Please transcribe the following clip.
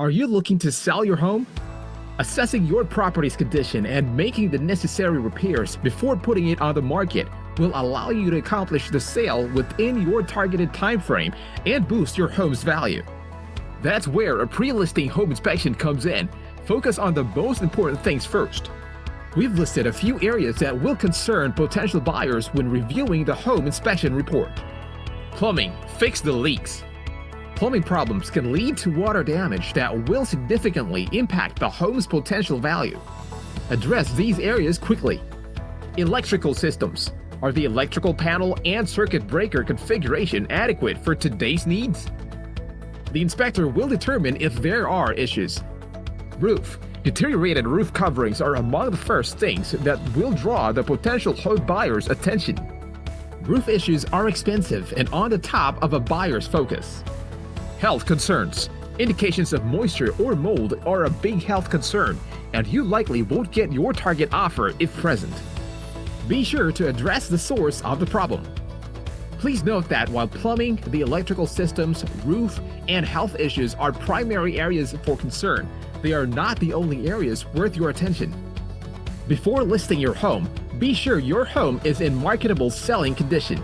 Are you looking to sell your home? Assessing your property's condition and making the necessary repairs before putting it on the market will allow you to accomplish the sale within your targeted time frame and boost your home's value. That's where a pre-listing home inspection comes in. Focus on the most important things first. We've listed a few areas that will concern potential buyers when reviewing the home inspection report. Plumbing. Fix the leaks. Plumbing problems can lead to water damage that will significantly impact the home's potential value. Address these areas quickly. Electrical systems. Are the electrical panel and circuit breaker configuration adequate for today's needs? The inspector will determine if there are issues. Roof. Deteriorated roof coverings are among the first things that will draw the potential home buyer's attention. Roof issues are expensive and on the top of a buyer's focus. Health concerns. Indications of moisture or mold are a big health concern, and you likely won't get your target offer if present. Be sure to address the source of the problem. Please note that while plumbing, the electrical systems, roof, and health issues are primary areas for concern, they are not the only areas worth your attention. Before listing your home, be sure your home is in marketable selling condition.